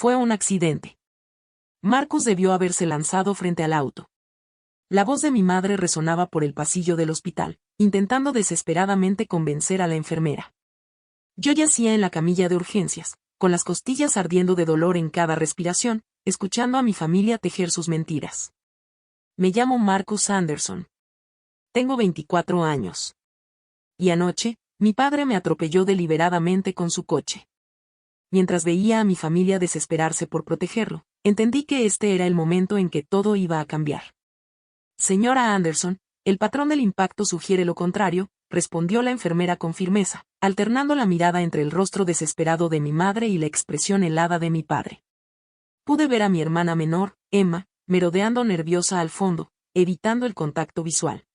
Fue un accidente. Marcus debió haberse lanzado frente al auto. La voz de mi madre resonaba por el pasillo del hospital, intentando desesperadamente convencer a la enfermera. Yo yacía en la camilla de urgencias, con las costillas ardiendo de dolor en cada respiración, escuchando a mi familia tejer sus mentiras. Me llamo Marcus Anderson. Tengo 24 años. Y anoche, mi padre me atropelló deliberadamente con su coche. Mientras veía a mi familia desesperarse por protegerlo, entendí que este era el momento en que todo iba a cambiar. Señora Anderson, el patrón del impacto sugiere lo contrario, respondió la enfermera con firmeza, alternando la mirada entre el rostro desesperado de mi madre y la expresión helada de mi padre. Pude ver a mi hermana menor, Emma, merodeando nerviosa al fondo, evitando el contacto visual.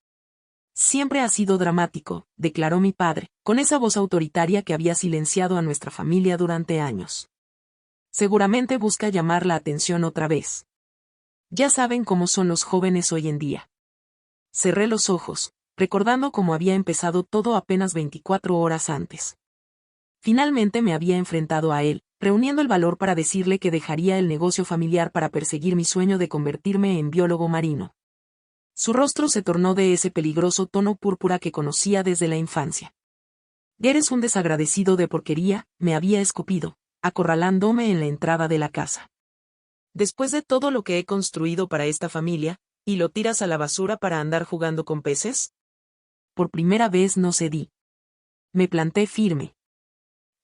Siempre ha sido dramático, declaró mi padre, con esa voz autoritaria que había silenciado a nuestra familia durante años. Seguramente busca llamar la atención otra vez. Ya saben cómo son los jóvenes hoy en día. Cerré los ojos, recordando cómo había empezado todo apenas 24 horas antes. Finalmente me había enfrentado a él, reuniendo el valor para decirle que dejaría el negocio familiar para perseguir mi sueño de convertirme en biólogo marino. Su rostro se tornó de ese peligroso tono púrpura que conocía desde la infancia. «Eres un desagradecido de porquería», me había escupido, acorralándome en la entrada de la casa. «Después de todo lo que he construido para esta familia, ¿y lo tiras a la basura para andar jugando con peces?» Por primera vez no cedí. Me planté firme.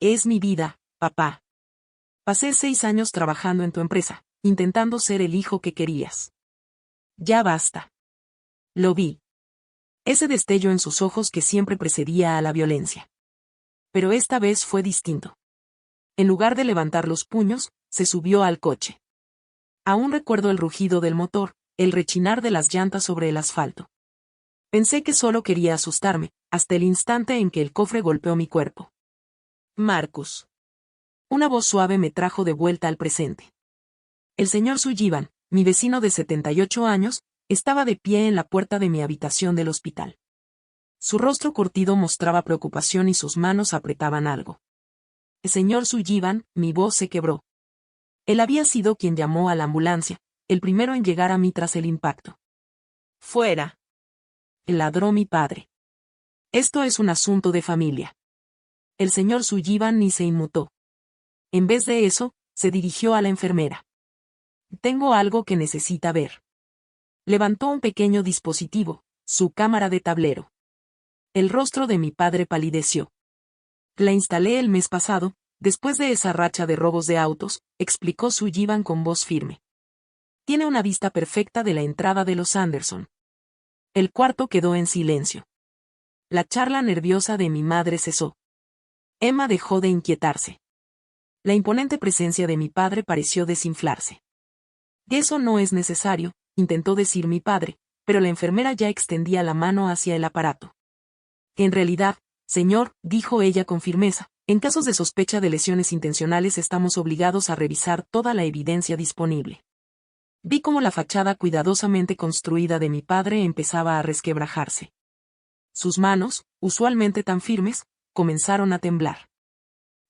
«Es mi vida, papá. Pasé 6 años trabajando en tu empresa, intentando ser el hijo que querías. Ya basta». Lo vi. Ese destello en sus ojos que siempre precedía a la violencia. Pero esta vez fue distinto. En lugar de levantar los puños, se subió al coche. Aún recuerdo el rugido del motor, el rechinar de las llantas sobre el asfalto. Pensé que solo quería asustarme, hasta el instante en que el cofre golpeó mi cuerpo. «Marcus». Una voz suave me trajo de vuelta al presente. El señor Sullivan, mi vecino de 78 años, estaba de pie en la puerta de mi habitación del hospital. Su rostro curtido mostraba preocupación y sus manos apretaban algo. «El señor Sullivan», mi voz se quebró. Él había sido quien llamó a la ambulancia, el primero en llegar a mí tras el impacto. «Fuera», ladró mi padre. «Esto es un asunto de familia». El señor Sullivan ni se inmutó. En vez de eso, se dirigió a la enfermera. «Tengo algo que necesita ver». Levantó un pequeño dispositivo, su cámara de tablero. El rostro de mi padre palideció. «La instalé el mes pasado, después de esa racha de robos de autos», explicó Sullivan con voz firme. «Tiene una vista perfecta de la entrada de los Anderson». El cuarto quedó en silencio. La charla nerviosa de mi madre cesó. Emma dejó de inquietarse. La imponente presencia de mi padre pareció desinflarse. «Eso no es necesario», intentó decir mi padre, pero la enfermera ya extendía la mano hacia el aparato. «En realidad, señor», dijo ella con firmeza, «en casos de sospecha de lesiones intencionales estamos obligados a revisar toda la evidencia disponible». Vi cómo la fachada cuidadosamente construida de mi padre empezaba a resquebrajarse. Sus manos, usualmente tan firmes, comenzaron a temblar.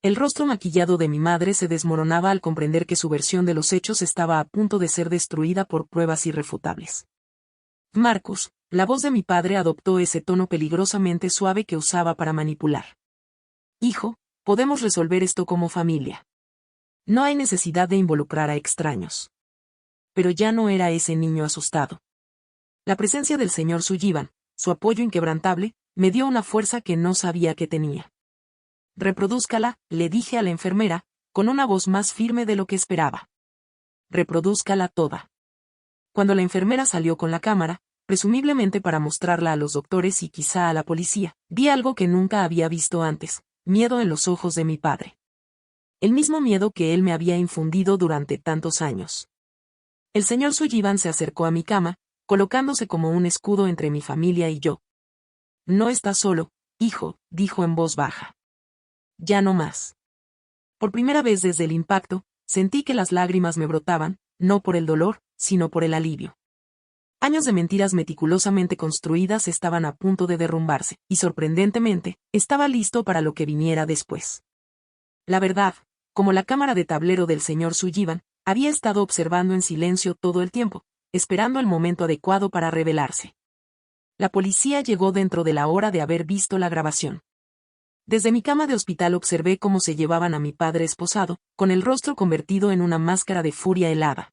El rostro maquillado de mi madre se desmoronaba al comprender que su versión de los hechos estaba a punto de ser destruida por pruebas irrefutables. «Marcus», la voz de mi padre adoptó ese tono peligrosamente suave que usaba para manipular. «Hijo, podemos resolver esto como familia. No hay necesidad de involucrar a extraños». Pero ya no era ese niño asustado. La presencia del señor Sullivan, su apoyo inquebrantable, me dio una fuerza que no sabía que tenía. «Reprodúzcala», le dije a la enfermera, con una voz más firme de lo que esperaba. «Reprodúzcala toda». Cuando la enfermera salió con la cámara, presumiblemente para mostrarla a los doctores y quizá a la policía, vi algo que nunca había visto antes, miedo en los ojos de mi padre. El mismo miedo que él me había infundido durante tantos años. El señor Sullivan se acercó a mi cama, colocándose como un escudo entre mi familia y yo. «No estás solo, hijo», dijo en voz baja. «Ya no más». Por primera vez desde el impacto, sentí que las lágrimas me brotaban, no por el dolor, sino por el alivio. Años de mentiras meticulosamente construidas estaban a punto de derrumbarse, y sorprendentemente, estaba listo para lo que viniera después. La verdad, como la cámara de tablero del señor Sullivan, había estado observando en silencio todo el tiempo, esperando el momento adecuado para revelarse. La policía llegó dentro de la hora de haber visto la grabación. Desde mi cama de hospital observé cómo se llevaban a mi padre esposado, con el rostro convertido en una máscara de furia helada.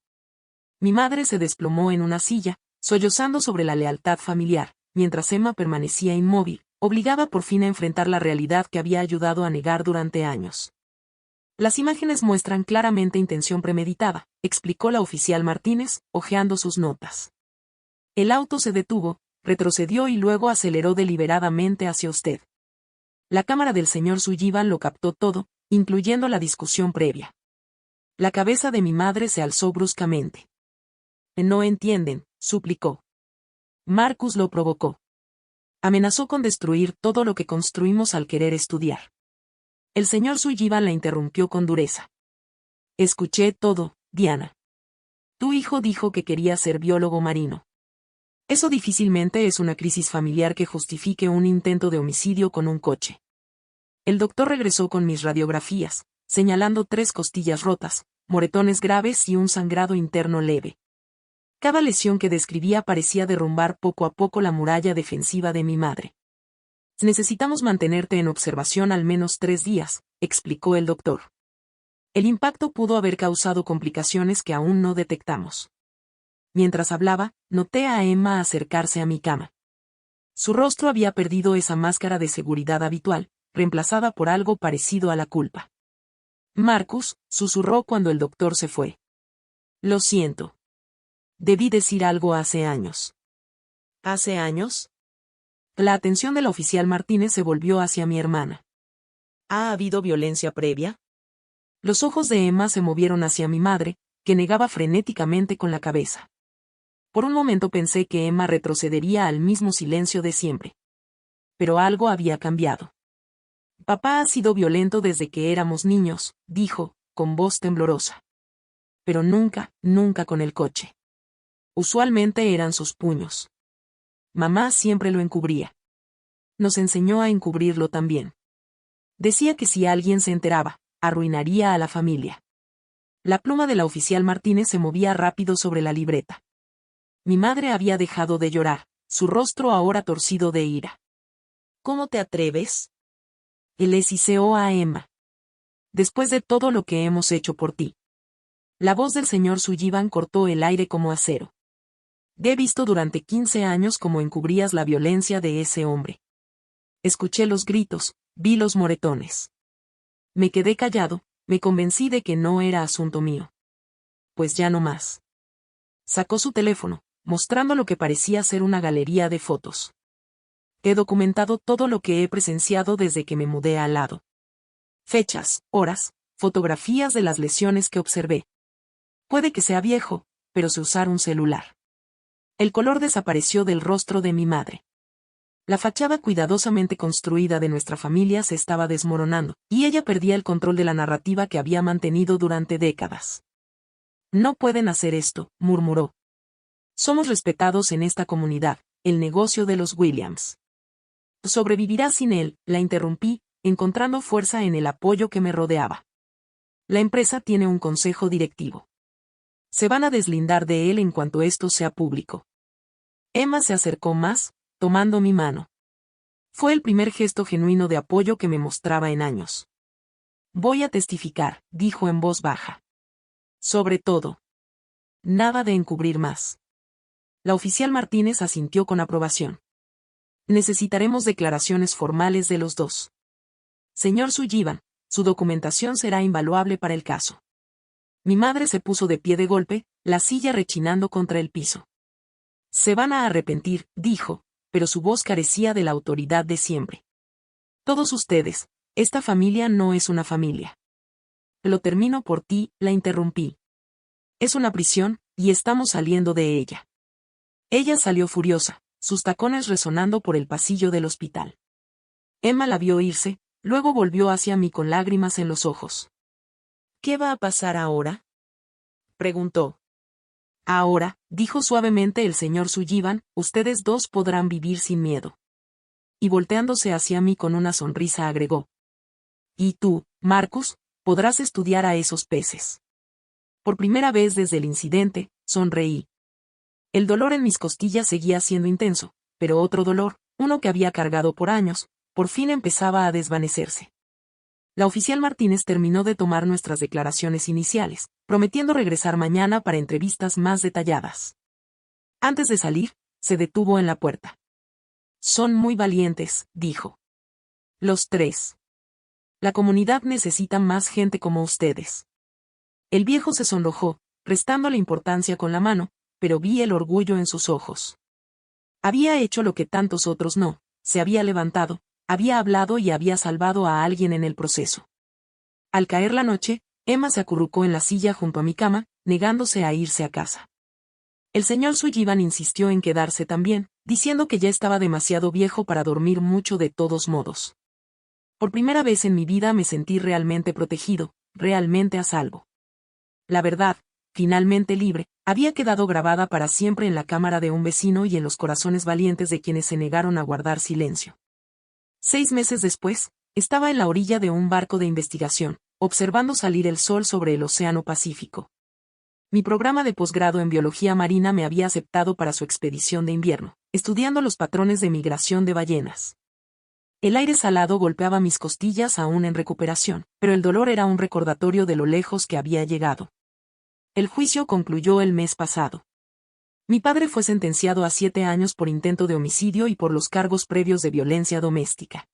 Mi madre se desplomó en una silla, sollozando sobre la lealtad familiar, mientras Emma permanecía inmóvil, obligada por fin a enfrentar la realidad que había ayudado a negar durante años. Las imágenes muestran claramente intención premeditada, explicó la oficial Martínez, hojeando sus notas. El auto se detuvo, retrocedió y luego aceleró deliberadamente hacia usted. La cámara del señor Sullivan lo captó todo, incluyendo la discusión previa. La cabeza de mi madre se alzó bruscamente. No entienden, suplicó. Marcus lo provocó. Amenazó con destruir todo lo que construimos al querer estudiar. El señor Sullivan la interrumpió con dureza. Escuché todo, Diana. Tu hijo dijo que quería ser biólogo marino. Eso difícilmente es una crisis familiar que justifique un intento de homicidio con un coche. El doctor regresó con mis radiografías, señalando 3 costillas rotas, moretones graves y un sangrado interno leve. Cada lesión que describía parecía derrumbar poco a poco la muralla defensiva de mi madre. Necesitamos mantenerte en observación al menos 3 días, explicó el doctor. El impacto pudo haber causado complicaciones que aún no detectamos. Mientras hablaba, noté a Emma acercarse a mi cama. Su rostro había perdido esa máscara de seguridad habitual, reemplazada por algo parecido a la culpa. Marcus, susurró cuando el doctor se fue. Lo siento. Debí decir algo hace años. ¿Hace años? La atención del oficial Martínez se volvió hacia mi hermana. ¿Ha habido violencia previa? Los ojos de Emma se movieron hacia mi madre, que negaba frenéticamente con la cabeza. Por un momento pensé que Emma retrocedería al mismo silencio de siempre. Pero algo había cambiado. Papá ha sido violento desde que éramos niños, dijo, con voz temblorosa. Pero nunca, nunca con el coche. Usualmente eran sus puños. Mamá siempre lo encubría. Nos enseñó a encubrirlo también. Decía que si alguien se enteraba, arruinaría a la familia. La pluma de la oficial Martínez se movía rápido sobre la libreta. Mi madre había dejado de llorar, su rostro ahora torcido de ira. ¿Cómo te atreves? Le siseó a Emma. Después de todo lo que hemos hecho por ti. La voz del señor Sullivan cortó el aire como acero. He visto durante 15 años cómo encubrías la violencia de ese hombre. Escuché los gritos, vi los moretones. Me quedé callado, me convencí de que no era asunto mío. Pues ya no más. Sacó su teléfono, mostrando lo que parecía ser una galería de fotos. He documentado todo lo que he presenciado desde que me mudé al lado. Fechas, horas, fotografías de las lesiones que observé. Puede que sea viejo, pero sé usar un celular. El color desapareció del rostro de mi madre. La fachada cuidadosamente construida de nuestra familia se estaba desmoronando, y ella perdía el control de la narrativa que había mantenido durante décadas. No pueden hacer esto, murmuró. Somos respetados en esta comunidad, el negocio de los Williams. Sobrevivirá sin él, la interrumpí, encontrando fuerza en el apoyo que me rodeaba. La empresa tiene un consejo directivo. Se van a deslindar de él en cuanto esto sea público. Emma se acercó más, tomando mi mano. Fue el primer gesto genuino de apoyo que me mostraba en años. Voy a testificar, dijo en voz baja. Sobre todo. Nada de encubrir más. La oficial Martínez asintió con aprobación. Necesitaremos declaraciones formales de los dos. Señor Sullivan, su documentación será invaluable para el caso. Mi madre se puso de pie de golpe, la silla rechinando contra el piso. Se van a arrepentir, dijo, pero su voz carecía de la autoridad de siempre. Todos ustedes, esta familia no es una familia. Lo termino por ti, la interrumpí. Es una prisión, y estamos saliendo de ella. Ella salió furiosa, sus tacones resonando por el pasillo del hospital. Emma la vio irse, luego volvió hacia mí con lágrimas en los ojos. ¿Qué va a pasar ahora? Preguntó. Ahora, dijo suavemente el señor Sullivan, ustedes dos podrán vivir sin miedo. Y volteándose hacia mí con una sonrisa agregó. ¿Y tú, Marcus, podrás estudiar a esos peces. Por primera vez desde el incidente, sonreí. El dolor en mis costillas seguía siendo intenso, pero otro dolor, uno que había cargado por años, por fin empezaba a desvanecerse. La oficial Martínez terminó de tomar nuestras declaraciones iniciales, prometiendo regresar mañana para entrevistas más detalladas. Antes de salir, se detuvo en la puerta. Son muy valientes, dijo. Los tres. La comunidad necesita más gente como ustedes. El viejo se sonrojó, restándole importancia con la mano, pero vi el orgullo en sus ojos. Había hecho lo que tantos otros no, se había levantado, había hablado y había salvado a alguien en el proceso. Al caer la noche, Emma se acurrucó en la silla junto a mi cama, negándose a irse a casa. El señor Sullivan insistió en quedarse también, diciendo que ya estaba demasiado viejo para dormir mucho de todos modos. Por primera vez en mi vida me sentí realmente protegido, realmente a salvo. La verdad, finalmente libre, había quedado grabada para siempre en la cámara de un vecino y en los corazones valientes de quienes se negaron a guardar silencio. 6 meses después, estaba en la orilla de un barco de investigación, observando salir el sol sobre el Océano Pacífico. Mi programa de posgrado en biología marina me había aceptado para su expedición de invierno, estudiando los patrones de migración de ballenas. El aire salado golpeaba mis costillas aún en recuperación, pero el dolor era un recordatorio de lo lejos que había llegado. El juicio concluyó el mes pasado. Mi padre fue sentenciado a 7 años por intento de homicidio y por los cargos previos de violencia doméstica.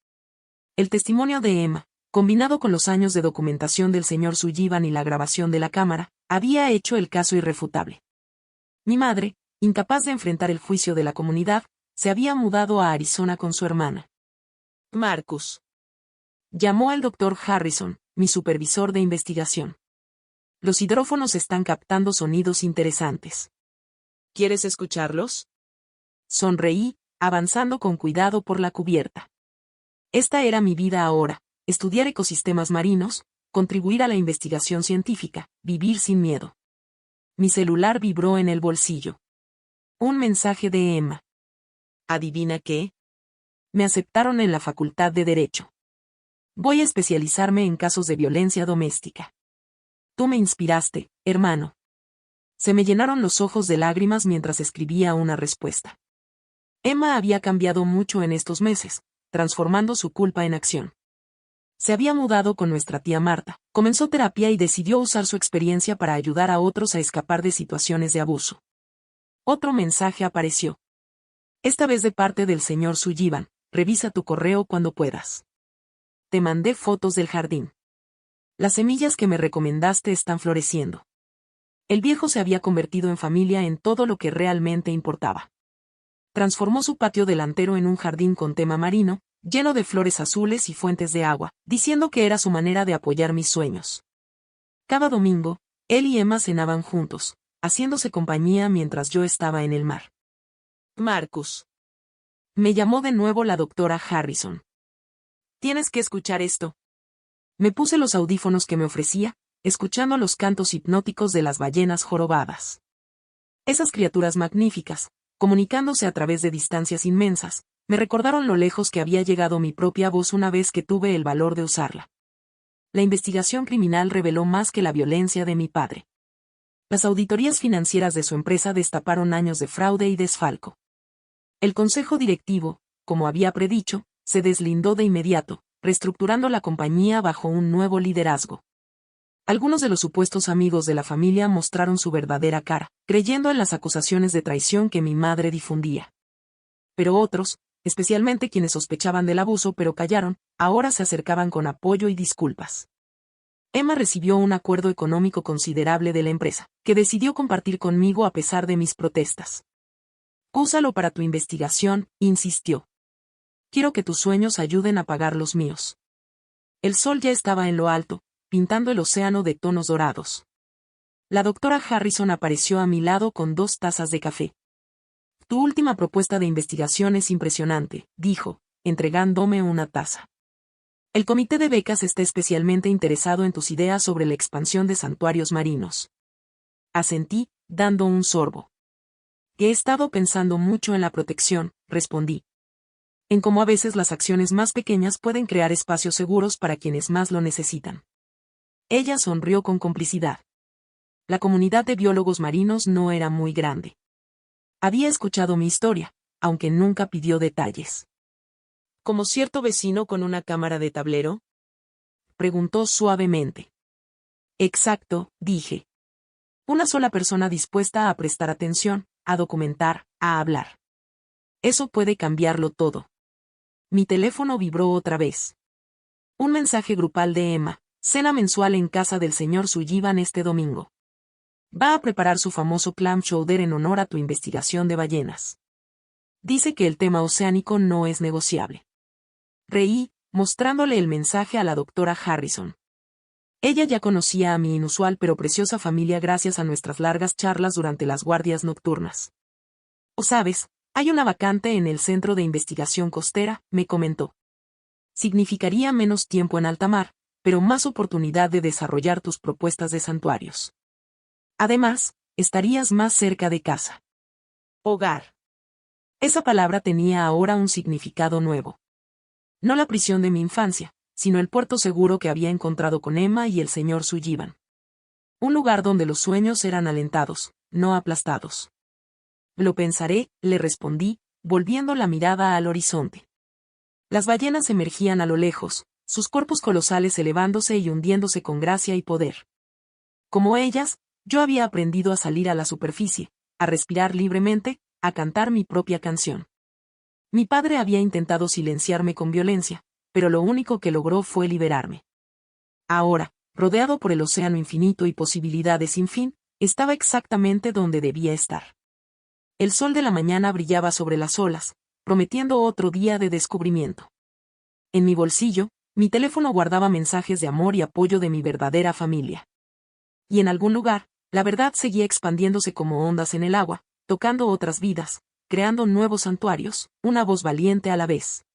El testimonio de Emma, combinado con los años de documentación del señor Sullivan y la grabación de la cámara, había hecho el caso irrefutable. Mi madre, incapaz de enfrentar el juicio de la comunidad, se había mudado a Arizona con su hermana. Marcus. Llamó al doctor Harrison, mi supervisor de investigación. Los hidrófonos están captando sonidos interesantes. ¿Quieres escucharlos? Sonreí, avanzando con cuidado por la cubierta. Esta era mi vida ahora, estudiar ecosistemas marinos, contribuir a la investigación científica, vivir sin miedo. Mi celular vibró en el bolsillo. Un mensaje de Emma. ¿Adivina qué? Me aceptaron en la Facultad de Derecho. Voy a especializarme en casos de violencia doméstica. Tú me inspiraste, hermano. Se me llenaron los ojos de lágrimas mientras escribía una respuesta. Emma había cambiado mucho en estos meses, transformando su culpa en acción. Se había mudado con nuestra tía Marta, comenzó terapia y decidió usar su experiencia para ayudar a otros a escapar de situaciones de abuso. Otro mensaje apareció. Esta vez de parte del señor Sullivan, revisa tu correo cuando puedas. Te mandé fotos del jardín. Las semillas que me recomendaste están floreciendo. El viejo se había convertido en familia en todo lo que realmente importaba. Transformó su patio delantero en un jardín con tema marino, lleno de flores azules y fuentes de agua, diciendo que era su manera de apoyar mis sueños. Cada domingo, él y Emma cenaban juntos, haciéndose compañía mientras yo estaba en el mar. Marcus. Me llamó de nuevo la doctora Harrison. Tienes que escuchar esto. Me puse los audífonos que me ofrecía, escuchando los cantos hipnóticos de las ballenas jorobadas. Esas criaturas magníficas, comunicándose a través de distancias inmensas, me recordaron lo lejos que había llegado mi propia voz una vez que tuve el valor de usarla. La investigación criminal reveló más que la violencia de mi padre. Las auditorías financieras de su empresa destaparon años de fraude y desfalco. El consejo directivo, como había predicho, se deslindó de inmediato, reestructurando la compañía bajo un nuevo liderazgo. Algunos de los supuestos amigos de la familia mostraron su verdadera cara, creyendo en las acusaciones de traición que mi madre difundía. Pero otros, especialmente quienes sospechaban del abuso pero callaron, ahora se acercaban con apoyo y disculpas. Emma recibió un acuerdo económico considerable de la empresa, que decidió compartir conmigo a pesar de mis protestas. Úsalo para tu investigación, insistió. Quiero que tus sueños ayuden a pagar los míos. El sol ya estaba en lo alto, pintando el océano de tonos dorados. La doctora Harrison apareció a mi lado con 2 tazas de café. Tu última propuesta de investigación es impresionante, dijo, entregándome una taza. El comité de becas está especialmente interesado en tus ideas sobre la expansión de santuarios marinos. Asentí, dando un sorbo. He estado pensando mucho en la protección, respondí. En cómo a veces las acciones más pequeñas pueden crear espacios seguros para quienes más lo necesitan. Ella sonrió con complicidad. La comunidad de biólogos marinos no era muy grande. Había escuchado mi historia, aunque nunca pidió detalles. ¿Como cierto vecino con una cámara de tablero? Preguntó suavemente. Exacto, dije. Una sola persona dispuesta a prestar atención, a documentar, a hablar. Eso puede cambiarlo todo. Mi teléfono vibró otra vez. Un mensaje grupal de Emma, cena mensual en casa del señor Sullivan este domingo. Va a preparar su famoso clam chowder en honor a tu investigación de ballenas. Dice que el tema oceánico no es negociable. Reí, mostrándole el mensaje a la doctora Harrison. Ella ya conocía a mi inusual pero preciosa familia gracias a nuestras largas charlas durante las guardias nocturnas. «O sabes, hay una vacante en el Centro de Investigación Costera», me comentó. «Significaría menos tiempo en alta mar, pero más oportunidad de desarrollar tus propuestas de santuarios. Además, estarías más cerca de casa». Hogar. Esa palabra tenía ahora un significado nuevo. No la prisión de mi infancia, sino el puerto seguro que había encontrado con Emma y el señor Sullivan. Un lugar donde los sueños eran alentados, no aplastados. Lo pensaré, le respondí, volviendo la mirada al horizonte. Las ballenas emergían a lo lejos, sus cuerpos colosales elevándose y hundiéndose con gracia y poder. Como ellas, yo había aprendido a salir a la superficie, a respirar libremente, a cantar mi propia canción. Mi padre había intentado silenciarme con violencia, pero lo único que logró fue liberarme. Ahora, rodeado por el océano infinito y posibilidades sin fin, estaba exactamente donde debía estar. El sol de la mañana brillaba sobre las olas, prometiendo otro día de descubrimiento. En mi bolsillo, mi teléfono guardaba mensajes de amor y apoyo de mi verdadera familia. Y en algún lugar, la verdad seguía expandiéndose como ondas en el agua, tocando otras vidas, creando nuevos santuarios, una voz valiente a la vez.